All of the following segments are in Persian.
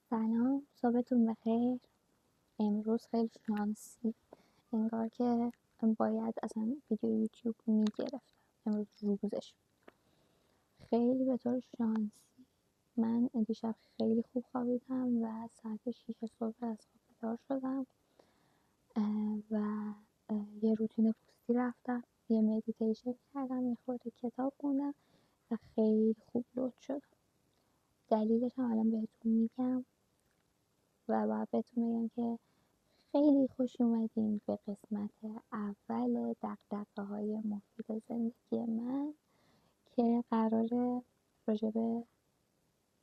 سلام، صبحتون بخیر. امروز خیلی شانسی، انگار که باید اصلا ویدیو یوتیوب میگرفتم. امروز روزش خیلی به طور شانسی من دیشب خیلی خوب خوابیدم و ساعت 6 صبح از خواب بیدار شدم و یه روتین پوستی رفتم، یه مدیتیشن کردم، یه خورده کتاب خوندم و خیلی خوب لود شدم. دلیلش هم الان بهتون میگم و باید بهتون بگم که خیلی خوش اومدین به قسمت اول دغدغه‌های مفید زندگی من که قراره راجع به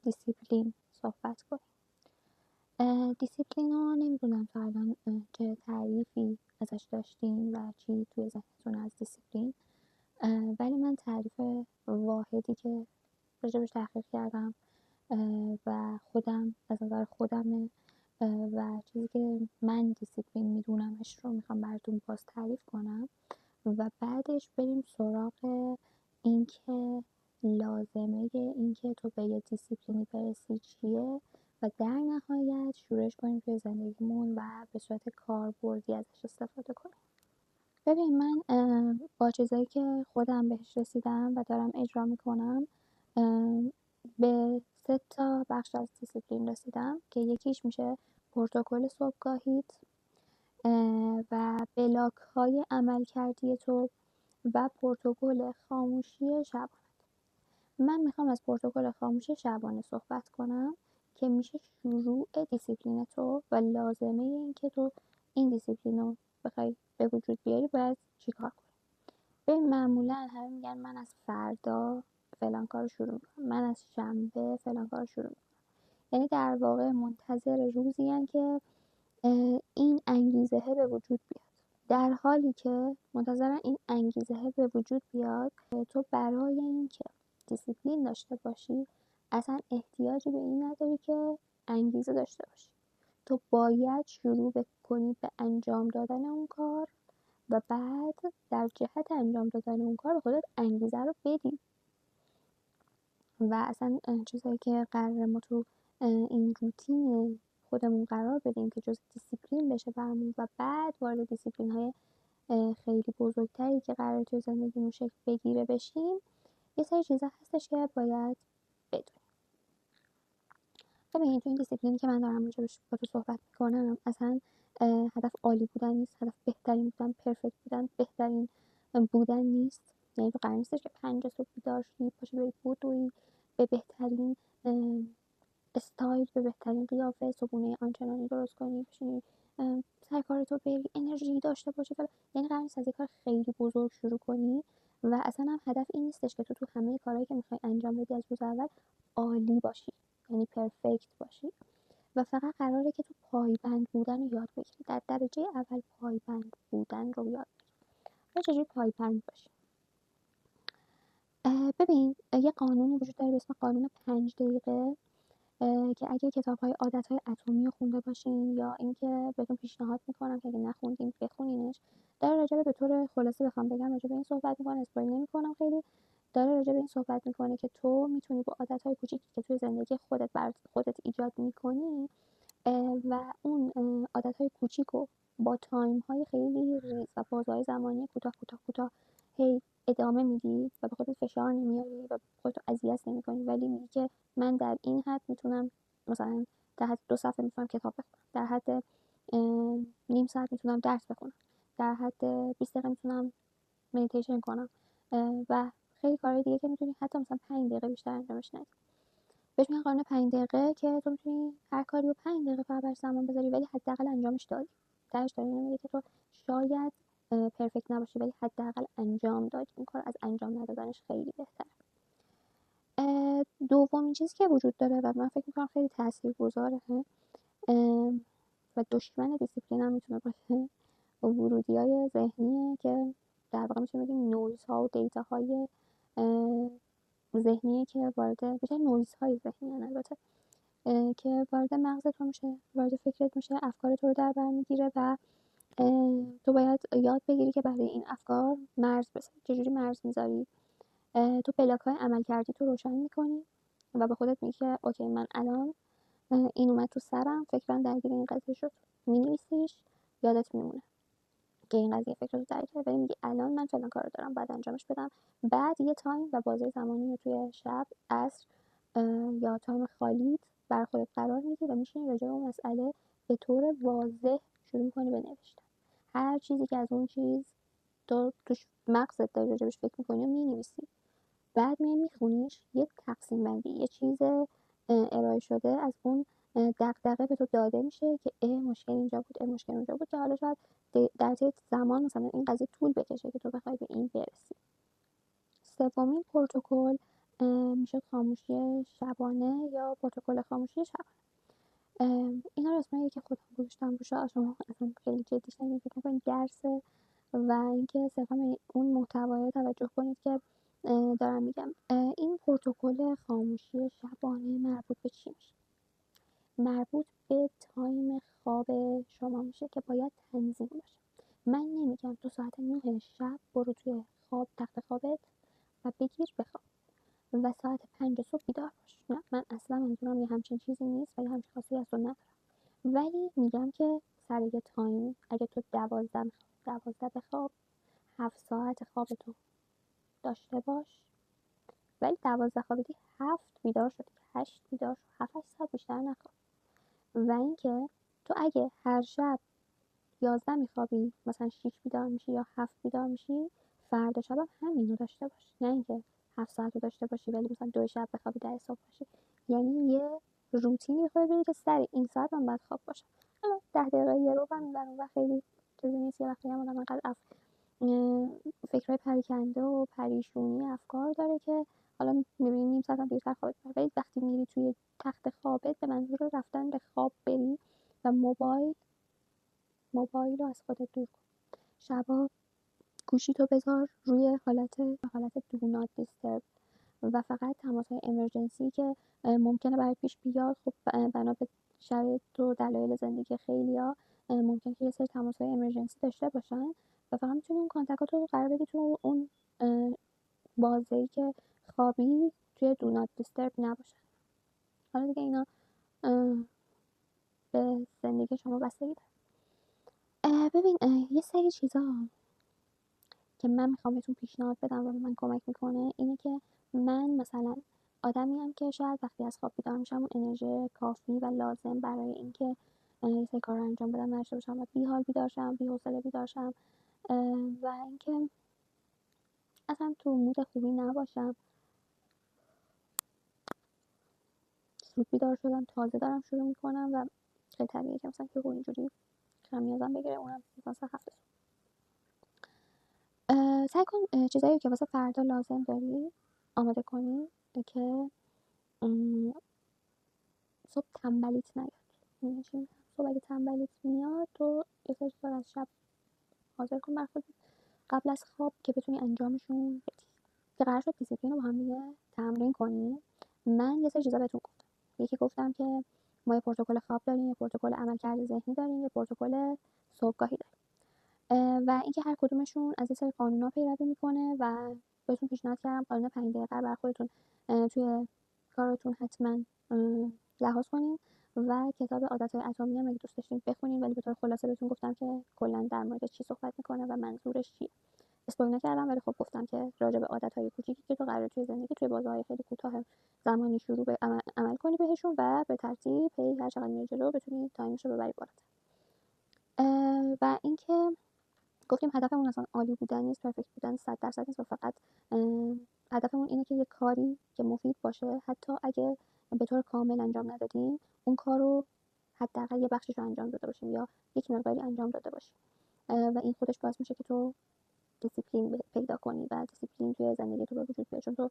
دیسیپلین صحبت کنیم. دیسیپلین رو نمیدونم تا الان چه تعریفی ازش داشتین و چی توی ذهنتون از دیسیپلین، ولی من تعریف واحدی که راجبش تحقیق کردم و خودم از نظر خودمه و چیزی که من دیسیپلین میدونمش رو میخوام براتون باز تعریف کنم و بعدش بریم سراغ اینکه لازمه اینکه تو به یه دیسیپلینی برسی چیه و در نهایت شروعش کنیم توی زندگیمون و به صورت کاربردی ازش استفاده کنیم. ببین، من با چیزایی که خودم بهش رسیدم و دارم اجرا میکنم به 3 تا بخش از دیسیپلین رسیدم که یکیش میشه پروتکل صبحگاهیت و بلاک های عمل کردی تو و پروتکل خاموشی شبانه. من میخوام از پروتکل خاموشی شبانه صحبت کنم که میشه شروع دیسیپلین تو و لازمه این که تو این دیسیپلین رو بخوای به وجود بیاری باید چیکار کنی. ببین، معمولا همه میگن من از فردا فلان کار شروع میکنم، من از شنبه فلان کار شروع میکنم. یعنی در واقع منتظر روزی هن که این انگیزه به وجود بیاد. در حالی که منتظر این انگیزه به وجود بیاد، تو برای اینکه دیسیپلین داشته باشی اصلا احتیاجی به این نداری که انگیزه داشته باشی. تو باید شروع کنی به انجام دادن اون کار و بعد در جهت انجام دادن اون کار به خودت انگیزه رو بدی. و اصلا چیزایی که قرار ما تو این روتین خودمون قرار بدیم که جز دیسیپلین بشه برامون و بعد وارد دیسیپلین های خیلی بزرگتری که قرار توی زندگیمون شکل بگیره بشیم، یه سری چیزا هستش که باید بدونیم. ببین، تو این دیسیپلینی که من دارم راجعش با تو صحبت میکنم اصلا هدف عالی بودن نیست، هدف بهترین بودن، پرفکت بودن، بهترین بودن نیست. یعنی تو قرار نیستش که 5 صبح بیدار شی، پاشی بری بدوی به بهترین استایل، به بهترین قیافه، صبحونه آنچنانی درست کنی، بشینی سر کارتو بری، انرژی داشته باشی فلان. یعنی قرار نیست از یه کار خیلی بزرگ شروع کنی و اصلا هم هدف این نیستش که تو همه کارهایی که میخوای انجام بدی از روز اول عالی باشی، یعنی پرفکت باشی، و فقط قراره که تو پایبند بودن رو یاد بگیری. در درجه اول پایبند بودن رو یاد بگیری. چجوری پایبند باشی؟ ببین، یه قانونی وجود داره به اسم قانون 5 دقیقه که اگه کتاب‌های عادت‌های اتمی رو خونده باشین یا اینکه بهتون پیشنهاد میکنم که اگه نخوندین بخونینش. داره راجع به طور خلاصه بخوام بگم راجع به این صحبت میکنه، اسپویل نمیکنم خیلی. داره راجع به این صحبت میکنه که تو میتونی با عادت‌های کوچیکی که توی زندگی خودت برات خودت ایجاد میکنی و اون عادت‌های کوچیکو با تایم‌های خیلی ریز و بازه‌های زمانی کوتاه کوتاه کوتاه هی ادامه میدی و به خودت فشار نمیاری و خودتو اذیت نمی‌کنی، ولی میگی که من در این حد میتونم مثلا در حد 2 صفحه میتونم کتاب بخونم، در حد نیم ساعت میتونم درس بخونم، در حد 20 دقیقه میتونم مدیتیشن کنم و خیلی کارهای دیگه که میتونی حتی مثلا 5 دقیقه بیشتر انجامش ندی. بهش میگن قانون 5 دقیقه که تو میتونی هر کاری رو 5 دقیقه فقط براش زمان بذاری ولی حداقل انجامش دادی. درش داری نمیگه که تو شاید پرفکت نباشی ولی حداقل انجام دادی. این کار از انجام ندادنش خیلی بهتره. دومین چیزی که وجود داره و من فکر میکنم خیلی تاثیرگذاره و دشمن دیسیپلین هم میتونه باشه، ورودی‌های ذهنیه که در واقع میشه بگیم نویزها و دیتاهای ذهنیه که وارد بشه، نویزهای ذهنی البته که وارد مغز تو میشه، وارد فکرت میشه، افکار تو رو در بر میگیره و تو باید یاد بگیری که برای این افکار مرز بذاری. چجوری مرز میذاری؟ تو بلاک‌های عمل کردی تو روشن میکنی و به خودت میگی که اوکی، من الان این اومد تو سرم، فکرم درگیر این قضیه شد، مینویسیش یادت میمونه که این قضیه فکر رو درک کرد، ولی میگی الان من فلان کارو دارم بعد انجامش بدم. بعد یه تایم و بازه زمانی رو توی شب، عصر یا تایم خالیت بر خودت قرار میدی و میشینی راجع به اون مسئله به طور واضح شروع میکنی به نوشتن. هر چیزی که از اون چیز تو توش مغزت داری راجبش فکر میکنی و مینویسی. بعد میای میخونیش، یه تقسیم بندی، یه چیز ارائه شده از اون دغدغه به تو داده میشه که مشکل اینجا بود، مشکل اونجا بود، که حالا شاید در طی زمان مثلا این قضیه طول بکشه که تو بخوای به این برسی. سومین پروتکل میشه خاموشی شبانه یا پروتکل خاموشی شبانه. اینا رو اسمایی که خودم گذاشتم روش، شما اصلا خیلی جدیش نگیرید، فکر نکنید درسه و اینکه صرفا به اون محتوای توجه کنید که دارم میگم. این پروتکل خاموشی شبانه مربوط به چی میشه؟ مربوط به تایم خواب شما میشه که باید تنظیم باشه. من نمیگم تو ساعت 9 شب برو توی خواب، تخت خوابت و بگیر بخواب و ساعت 5 صبح بیدار باش. نه، من اصلا منظورم یه همچین چیزی نیست و یه همچین خواستی از تو ندارم. ولی میگم که سر یه تایم، اگه تو 12 بخواب، 7 ساعت خوابتو داشته باش، ولی 12 خوابیدی 7 بیدار شدی، 8 بیدار شد، 7 ساعت بیشتر نخواب. و اینکه تو اگه هر شب 11 میخوابی، مثلا 6 بیدار میشی یا 7 بیدار میشی، فردا شبم همینو داشته باش. نه اینکه 7 ساعت رو داشته باشی ولی مثلا 2 شب بخوابی 10 صبح باشی. یعنی یه روتینی بخوای بری که سر این ساعت من باید خواب باشم. حالا 10 دقیقه یه رو من اون وقت خیلی چیزی نیست. یه وقتی هم آدم انقدر فکرهای پریکنده و پریشونی افکار داره که حالا میبینی نیم ساعت هم دیرتر خوابت میبره. ولی وقتی میری توی تخت خوابت به منظور رفتن به خواب بری و موبایل رو از خودت دور کن. شبا گوشیتو بذار روی حالت دو نات دیسترب و فقط تماس‌های امرجنسی که ممکنه برات پیش بیاد. خب بنا به شرایط و دلایل زندگی خیلیا ممکنه که یه سری تماس‌های امرجنسی داشته باشن و فقط میتونی اون کانتکتاتو قرار بدی تو اون بازه‌ای که خوابی توی دو نات دیسترب نباشن. حالا دیگه اینا به زندگی شما بستگی داره. ببین یه سری چیزا که من میخوام بهتون پیشنهاد بدم و به من کمک میکنه اینه که من مثلا آدمیم که شاید وقتی از خواب بیدار میشم اون انرژی کافی و لازم برای اینکه یه سری کار رو انجام بدم نداشته باشم و بیحال بیدار شم، بی‌حوصله بیدار شم و اینکه اصلا تو مود خوبی نباشم. زود بیدار شدم، تازه دارم شروع میکنم و خیلی طبیعیه که مثلا که اینجوری خمیازم بگیره، اونم مثلا هفته. سعی کن چیزایی که واسه فردا لازم داری آماده کنی که صبح تنبلیت نیاد. می‌دونی چی میگم؟ صبح اگه تنبلیت میاد تو یه سری چیزا از شب حاضر کن بر خودت قبل از خواب که بتونی انجامشون بدی، که قرار شد دیسیپلین رو با هم دیگه تمرین کنیم. من یه سری چیزا بهتون گفتم. یکی گفتم که ما یه پروتکل خواب داریم، یه پروتکل عملکرد ذهنی داریم، یه پروتکل صبحگاهی داریم و اینکه هر کدومشون از یه سری قانونا پیروی میکنه و بهتون پیشنهاد کردم قانون 5 دقیقه بر خودتون توی کاراتون حتما لحاظ کنین و کتاب عادت‌های اتمی هم اگه دوست داشتین بخونین، ولی به طور خلاصه بهتون گفتم که کلا در مورد چی صحبت میکنه و منظورش چیه. اسپویل نکردم ولی خب گفتم که راجع به عادت‌های کوچیکی که تو قراره توی زندگی توی بازه‌های خیلی کوتاه زمانی شروع به عمل کنی بهشون و به ترتیب هر چقدر میری جلو بتونی تایمش رو ببری بالاتر. و اینکه گفتیم هدفمون اصلا عالی بودن نیست، پرفکت بودن 100% نیست و فقط هدفمون اینه که یه کاری که مفید باشه حتی اگه به طور کامل انجام ندادیم اون کار رو حداقل یه بخشش رو انجام داده باشیم یا یک مقداری انجام داده باشیم و این خودش باعث میشه که تو دیسیپلین پیدا کنی و دیسیپلین توی زندگی تو به وجود بیاد، چون تو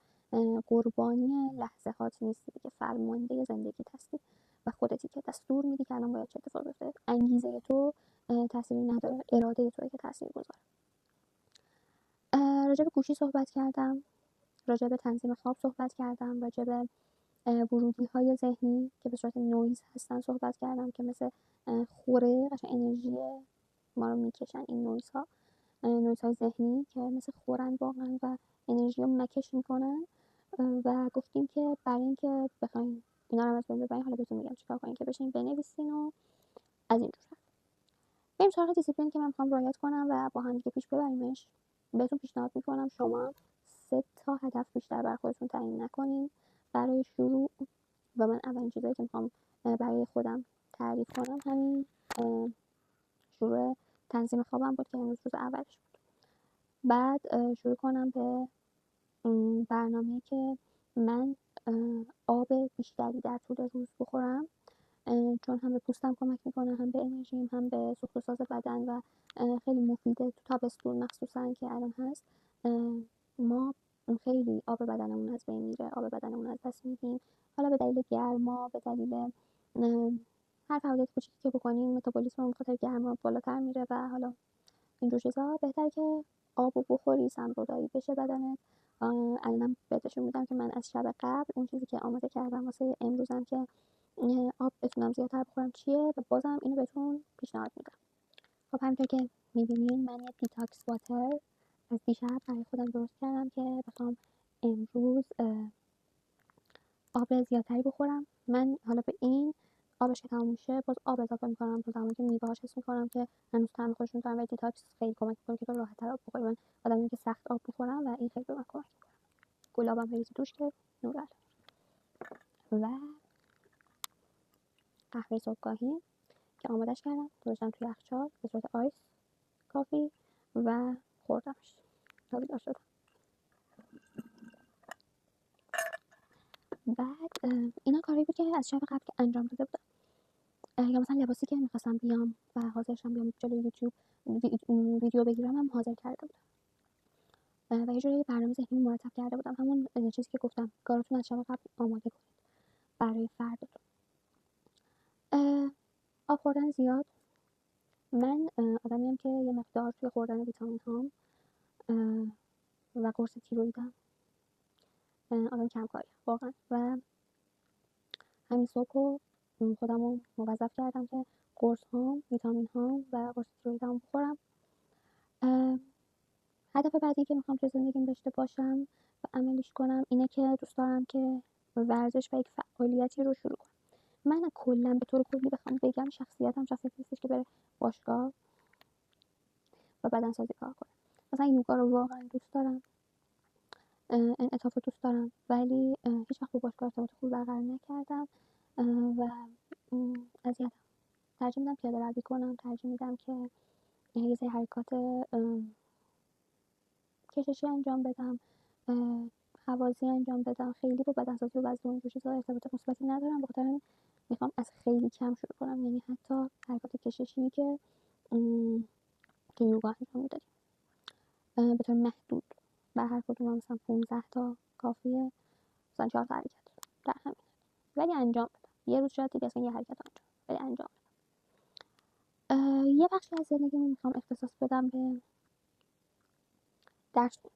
قربانی لحظه‌هات نیستی دیگه، فرمانده زندگیت هستی و خودتی که دستور میدی که الان باید چه اتفاقی بیفته. انگیزه تو تأثیری نداره، اراده توئه که تاثیرگذاره. راجع به گوشی صحبت کردم، راجع به تنظیم خواب صحبت کردم، راجع به ورودی‌های ذهنی که به صورت نویز هستن صحبت کردم که مثل خوره قشنگ انرژی ما رو میکشن. این نویزهای ذهنی که مثل خورن واقعا و انرژی رو مکش میکنن و گفتیم که برای اینکه بخوایم اینا رو از بین ببرین. حالا بهتون میگم چیکار کنین که بشین بنویسین و از این جور. بریم سراغ دیسیپلین که من میخوام رعایت کنم و با هم دیگه پیش ببریمش. بهتون پیشنهاد میکنم شما 3 تا هدف بیشتر برای خودتون تعیین نکنین برای شروع. و من اولین چیزایی که میخوام برای خودم تعریف کنم همین شروع تنظیم خوابم بود که امروز روز اولش بود. بعد شروع کنم به برنامه‌ای که من آب بیشتری در طول روز بخورم، چون هم به پوستم کمک میکنه، هم به انرژیم، هم به سوخت و ساز بدن و خیلی مفیده تو تابستون مخصوصا که الان هست. ما خیلی آب بدنمون از بین میره، آب بدنمون از دست میدیم، حالا به دلیل گرما، به دلیل هر فعالیت کوچیکی که بکنیم متابولیسممون به خاطر گرما بالاتر میره و حالا اینجور چیزا. بهتره که آبو بخوری، سم‌زدایی بشه بدنت. الانم بهتشون میدم که من از شب قبل اون چیزی که آماده کردم واسه امروزم که آب بتونم زیادتر بخورم چیه و بازم اینو بهتون پیشنهاد میدم. خب همونطور که میبینین من یه دیتاکس واتر از دیشب برای خودم درست کردم که بخوام امروز آب زیادتری بخورم. من حالا به این آبش که تموم میشه باز آب اضافه میکنم تا زمانی که میوه‌هاش حس میکنم که هنوز طعم خودشون دارن و دیتاکس خیلی کمک میکنه که تو راحت‌تر آب بخوری. من آدمیم که سخت آب میخورم و این خیلی به من کمک میکنه. گلابم بریزی توش که نور علی. و قهوه صبحگاهی که آمادش کردم گذاشتم توی یخچال به صورت آیس کافی و خوردمش تا بیدار شدم. بعد اینا کاری بود که از شب قبل که انجام داده بودم. یا مثلا لباسی که میخواستم بیام و حاضرشم بیام جلوی یوتیوب ویدیو بگیرم هم حاضر کرده بودم و یه جوری برنامه ذهنی مرتب کرده بودم. همون چیزی که گفتم کاراتون از شب قبل آماده کنید برای فرداتون. آب خوردن زیاد. من آدمیم که یه مقدار توی خوردن ویتامین هام و قرص تیرویدم آدم کم‌کاریم واقعا و همین صبح رو خودم رو موظف کردم که قرص هام، ویتامین هام و قرص تیرویدم بخورم. هدف بعدی که میخوام توی زندگیم داشته باشم و عملیش کنم اینه که دوست دارم که ورزش و یک فعالیتی رو شروع کنم. من کلا به طور کلی بخوام بگم شخصیتم شخصیتی نیستش که بره باشگاه و بدنسازی کار کنه. مثلا یوگا رو واقعا دوست دارم، انعطاف رو دوست دارم، ولی هیچ وقت با باشگاه ارتباط خوبی برقرار نکردم و اذیتم. ترجیح میدم پیاده روی کنم، ترجیح میدم که یه سری حرکات کششی انجام بدم، هوازی انجام بدم. خیلی با بدنسازی و وزن و اینجور چیزا ارتباط مثبتی ندارم، بخاطر همین میخوام از خیلی کم شروع کنم، یعنی حتی حرکات کششی که یوگا انجام میدادیم به طور محدود بر هر کدوم مثلا 15 تا کافیه، مثلا 4 تا حرکت در همین، ولی انجام بدم. یه روز شاید دیگه اصلا یه حرکت انجام ولی انجام بدم. یه بخشی از زندگیمو میخوام اختصاص بدم به درس خوندن.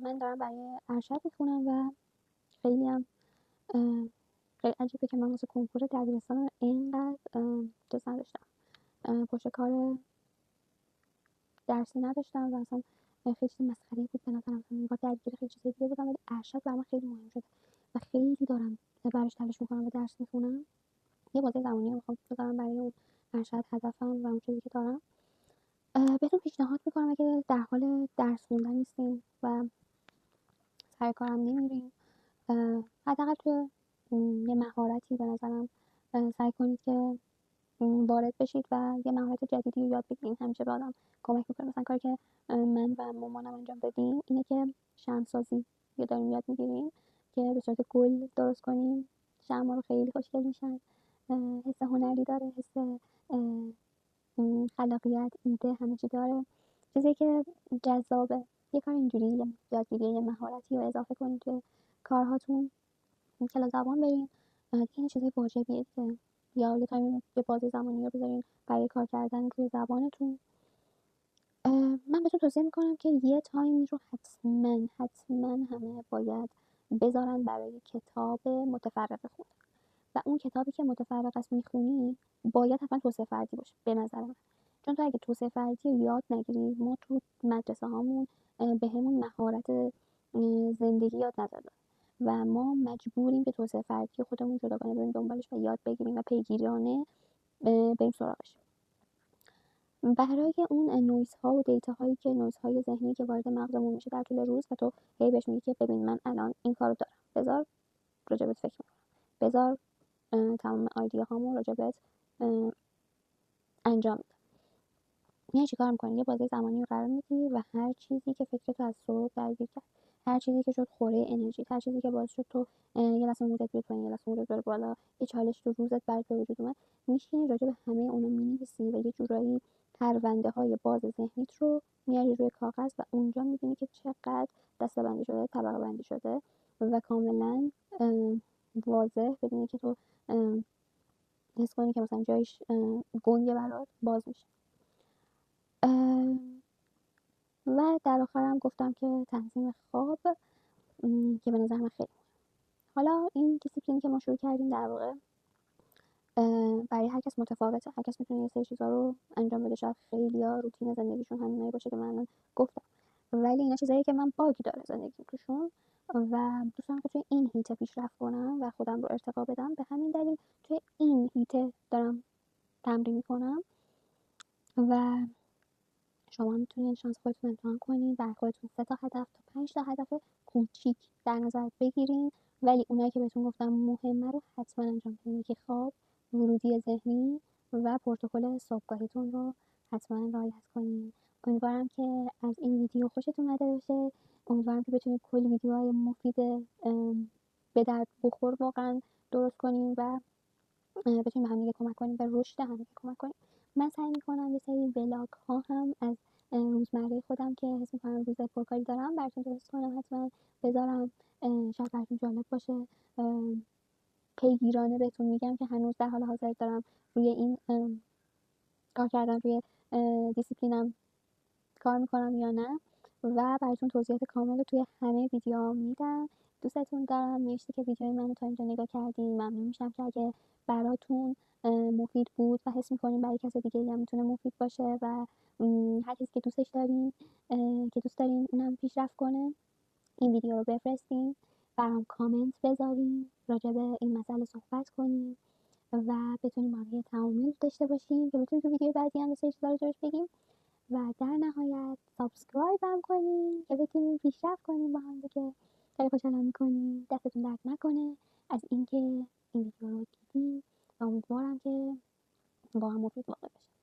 من دارم برای ارشد میخونم و خیلی هم خیلی عجیبه که من واسه کنکور دبیرستان اینقدر چیز نداشتم، پشت کار درسی نداشتم و اصلا خیلی چیز مسخره‌ای بود به نظرم. با درگیر خیلی چیزای دیگه بودم ولی ارشد برام خیلی مهم شد و خیلی دارم براش تلاش میکنم و درس میخونم. یه بازه زمانی میخوام بذارم برای اون ارشد هدفم و اون چیزی که دارم. بهتون پیشنهاد میکنم اگه در حال درس خوندن نیستین و سر کارم نمیرین، حداقل توی یه مهارتی به نظرم سعی کنید که وارد بشید و یه مهارت جدیدی رو یاد بگیرین. همیشه به آدم کمک میکنه. مثلا کاری که من و مامانم انجام دادیم اینه که شمع‌سازی رو داریم یاد میگیریم که به صورت گل درست کنیم. شمع‌ها رو خیلی خوشگل میشن، حس هنری داره، حس خلاقیت، ایده، همه چی داره، چیزی که جذابه. یه کار اینجوری یادگیری یه مهارتی رو اضافه کنید توی کارهاتون، کلاس زبان برین، این چیزای واجبیه دیگه. یا یه تایم یه بازه زمانی رو بذارین برای کار کردن روی زبانتون. من بهتون توصیه میکنم که یه تایمی رو حتما همه باید بذارن برای کتاب متفرقه خوندن و اون کتابی که متفرق است میخونی باید حتما توسعه فردی باشه به نظر من. چون تو اگه توسعه فردی رو یاد نگیری، ما تو مدرسه هامون به همون مهارت زندگی یاد ندادن و ما مجبوریم به توسعه فردی خودمون جداگانه بریم دنبالش و یاد بگیریم و پیگیرانه بریم سراغش. برای اون نویزها و دیتاهایی که نویزهای ذهنی که وارد مغزمون میشه در طول روز و تو هی بهش میگی که ببین من الان این کارو دارم، بذار راجبت فکر میکنم، بذار تمام ایدیاهامو راجبت انجام میدم. میای چیکار میکنی؟ یه بازه زمانی رو قرار میدی و هر چیزی که فکرتو از صبح درگیر کرد، هر چیزی که شد خوره انرژی، هر چیزی که باعث شد تو یه لحظه مودت بیاد پایین، یه لحظه مودت بره بالا، یه چالش تو روزت برات به وجود اومد، میشینی راجع به همه اونا مینویسی و یه جورایی پرونده های باز ذهنیت رو میاری روی کاغذ و اونجا میبینی که چقدر دسته‌بندی شده، طبقه بندی شده و کاملا واضح بدونی که تو حس کنی که مثلا جایش گنگه برات باز میشه. و در آخرم گفتم که تنظیم خواب که به نظر من خیلی مهمه. حالا این دیسیپلینی که ما شروع کردیم در واقع برای هر کس متفاوته، هر کس میتونه یه سری چیزا رو انجام بده، شاید خیلیا روتین زندگیشون همینایی باشه که من گفتم، ولی اینا چیزایی که من باگ داره زندگیم توشون و دوست دارم که توی این هیته پیشرفت کنم و خودم رو ارتقا بدم. به همین دلیل توی این هیته دارم تمرین میکنم و شما میتونید شانس خودتون امتحان کنید، در خودتون 3 تا هدف تا 5 تا هدف کوچیک در نظر بگیرین، ولی اونایی که بهتون گفتم مهمه رو حتما انجام بدین، که خواب، ورودی ذهنی و پروتکل صبحگاهیتون رو حتما رعایت کنین. امیدوارم که از این ویدیو خوشتون اومده باشه، امیدوارم که بتونید کلی ویدیوهای مفید به درد بخور واقعا درست کنین و بتونیم به همدیگه کمک کنیم، به رشد همدیگه کمک کنیم. من سعی میکنم یه سری ولاگ ها هم از روزمره خودم که حس میکنم روز پرکاری دارم براتون درست کنم، حتما بذارم، شاید براتون جالب باشه. پیگیرانه بهتون میگم که هنوز در حال حاضر دارم روی این کار کردن، روی دیسیپلینم کار میکنم یا نه و براتون توضیحات کامل توی همه ویدیوها میدم. دوستتون دارم. مرسی که ویدیوی منو تا اینجا نگاه کردین. ممنون میشم که اگه براتون مفید بود و حس میکنین برای کس دیگه هم میتونه مفید باشه و هر کسی که دوستش دارین که دوست دارین اونم پیشرفت کنه، این ویدیو رو بفرستین، برام کامنت بذارین، راجع به این مسئله صحبت کنین و بتونیم با هم تعامل داشته باشیم که بتونیم تو ویدیو بعدی هم مثل چیزا راجعش بگیم و در نهایت سابسکرایب هم کنین که بتونیم پیشرفت کنیم با هم دیگه. خیلی خوشحالم میکنیم. دستتون درد نکنه از اینکه این ویدیو رو دیدین و امیدوارم که با هم مفید واقع بشه.